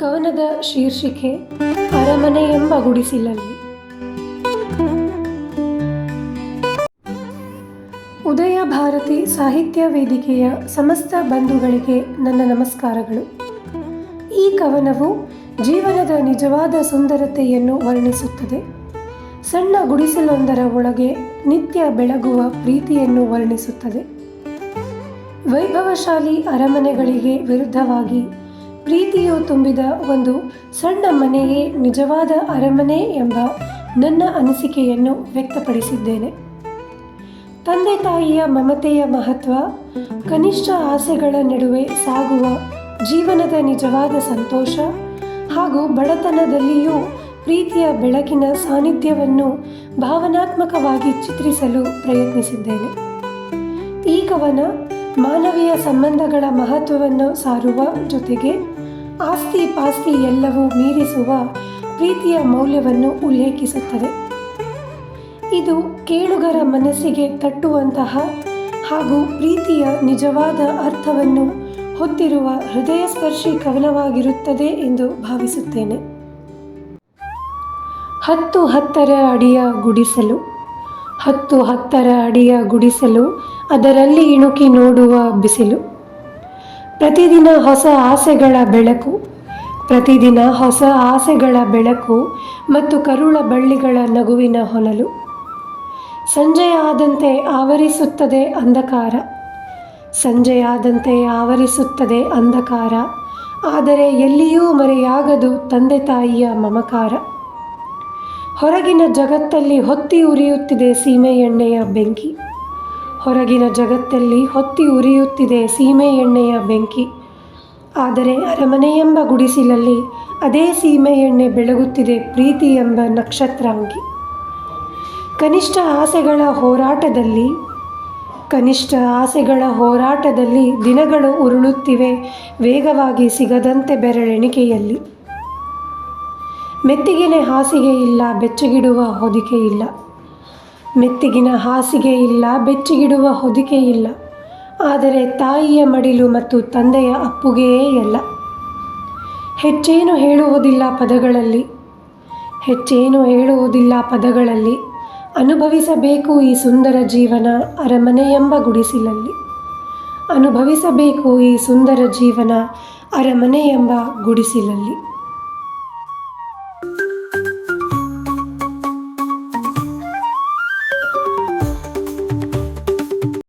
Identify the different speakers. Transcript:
Speaker 1: ಕವನದ ಶೀರ್ಷಿಕೆ ಅರಮನೆ ಎಂಬ ಗುಡಿಸಿಲಲ್ಲಿ. ಉದಯ ಭಾರತಿ ಸಾಹಿತ್ಯ ವೇದಿಕೆಯ ಸಮಸ್ತ ಬಂಧುಗಳಿಗೆ ನನ್ನ ನಮಸ್ಕಾರಗಳು. ಈ ಕವನವು ಜೀವನದ ನಿಜವಾದ ಸುಂದರತೆಯನ್ನು ವರ್ಣಿಸುತ್ತದೆ. ಸಣ್ಣ ಗುಡಿಸಲೊಂದರ ಒಳಗೆ ನಿತ್ಯ ಬೆಳಗುವ ಪ್ರೀತಿಯನ್ನು ವರ್ಣಿಸುತ್ತದೆ. ವೈಭವಶಾಲಿ ಅರಮನೆಗಳಿಗೆ ವಿರುದ್ಧವಾಗಿ ಪ್ರೀತಿಯು ತುಂಬಿದ ಒಂದು ಸಣ್ಣ ಮನೆಯೇ ನಿಜವಾದ ಅರಮನೆ ಎಂಬ ನನ್ನ ಅನಿಸಿಕೆಯನ್ನು ವ್ಯಕ್ತಪಡಿಸಿದ್ದೇನೆ. ತಂದೆ ತಾಯಿಯ ಮಮತೆಯ ಮಹತ್ವ, ಕನಿಷ್ಠ ಆಸೆಗಳ ನಡುವೆ ಸಾಗುವ ಜೀವನದ ನಿಜವಾದ ಸಂತೋಷ ಹಾಗೂ ಬಡತನದಲ್ಲಿಯೂ ಪ್ರೀತಿಯ ಬೆಳಕಿನ ಸಾನ್ನಿಧ್ಯವನ್ನು ಭಾವನಾತ್ಮಕವಾಗಿ ಚಿತ್ರಿಸಲು ಪ್ರಯತ್ನಿಸಿದ್ದೇನೆ. ಈ ಕವನ ಮಾನವೀಯ ಸಂಬಂಧಗಳ ಮಹತ್ವವನ್ನು ಸಾರುವ ಜೊತೆಗೆ ಆಸ್ತಿ ಪಾಸ್ತಿ ಎಲ್ಲವೂ ಮೀರಿಸುವ ಪ್ರೀತಿಯ ಮೌಲ್ಯವನ್ನು ಉಲ್ಲೇಖಿಸುತ್ತದೆ. ಇದು ಕೇಳುಗರ ಮನಸ್ಸಿಗೆ ತಟ್ಟುವಂತಹ ಹಾಗೂ ಪ್ರೀತಿಯ ನಿಜವಾದ ಅರ್ಥವನ್ನು ಹೊತ್ತಿರುವ ಹೃದಯಸ್ಪರ್ಶಿ ಕವನವಾಗಿರುತ್ತದೆ ಎಂದು ಭಾವಿಸುತ್ತೇನೆ. 10 ಅಡಿಯ ಗುಡಿಸಲು. 10 ಅಡಿಯ ಗುಡಿಸಲು, ಅದರಲ್ಲಿ ಇಣುಕಿ ನೋಡುವ ಬಿಸಿಲು. ಪ್ರತಿದಿನ ಹೊಸ ಆಸೆಗಳ ಬೆಳಕು, ಪ್ರತಿದಿನ ಹೊಸ ಆಸೆಗಳ ಬೆಳಕು ಮತ್ತು ಕರುಳ ಬಳ್ಳಿಗಳ ನಗುವಿನ ಹೊನಲು. ಸಂಜೆಯಾದಂತೆ ಆವರಿಸುತ್ತದೆ ಅಂಧಕಾರ, ಸಂಜೆಯಾದಂತೆ ಆವರಿಸುತ್ತದೆ ಅಂಧಕಾರ, ಆದರೆ ಎಲ್ಲಿಯೂ ಮರೆಯಾಗದು ತಂದೆ ತಾಯಿಯ ಮಮಕಾರ. ಹೊರಗಿನ ಜಗತ್ತಲ್ಲಿ ಹೊತ್ತಿ ಉರಿಯುತ್ತಿದೆ ಸೀಮೆ ಎಣ್ಣೆಯ ಬೆಂಕಿ, ಹೊರಗಿನ ಜಗತ್ತಲ್ಲಿ ಹೊತ್ತಿ ಉರಿಯುತ್ತಿದೆ ಸೀಮೆ ಎಣ್ಣೆಯ ಬೆಂಕಿ, ಆದರೆ ಅರಮನೆ ಎಂಬ ಗುಡಿಸಿಲಲ್ಲಿ ಅದೇ ಸೀಮೆ ಎಣ್ಣೆ ಬೆಳಗುತ್ತಿದೆ ಪ್ರೀತಿ ಎಂಬ ನಕ್ಷತ್ರಾಂಗಿ. ಕನಿಷ್ಠ ಆಸೆಗಳ ಹೋರಾಟದಲ್ಲಿ ದಿನಗಳು ಉರುಳುತ್ತಿವೆ ವೇಗವಾಗಿ ಸಿಗದಂತೆ ಬೆರಳೆಣಿಕೆಯಲ್ಲಿ. ಮೆತ್ತಿಗಿನ ಹಾಸಿಗೆ ಇಲ್ಲ, ಬೆಚ್ಚಗಿಡುವ ಹೊದಿಕೆ ಇಲ್ಲ, ಮೆತ್ತಿಗಿನ ಹಾಸಿಗೆ ಇಲ್ಲ, ಬೆಚ್ಚಗಿಡುವ ಹೊದಿಕೆ ಇಲ್ಲ, ಆದರೆ ತಾಯಿಯ ಮಡಿಲು ಮತ್ತು ತಂದೆಯ ಅಪ್ಪುಗೆಯೇ ಎಲ್ಲ. ಹೆಚ್ಚೇನು ಹೇಳುವುದಿಲ್ಲ ಪದಗಳಲ್ಲಿ, ಹೆಚ್ಚೇನು ಹೇಳುವುದಿಲ್ಲ ಪದಗಳಲ್ಲಿ, ಅನುಭವಿಸಬೇಕು ಈ ಸುಂದರ ಜೀವನ ಅರಮನೆ ಎಂಬ ಗುಡಿಸಿಲಲ್ಲಿ, ಅನುಭವಿಸಬೇಕು ಈ ಸುಂದರ ಜೀವನ ಅರಮನೆ ಎಂಬ ಗುಡಿಸಿಲಲ್ಲಿ.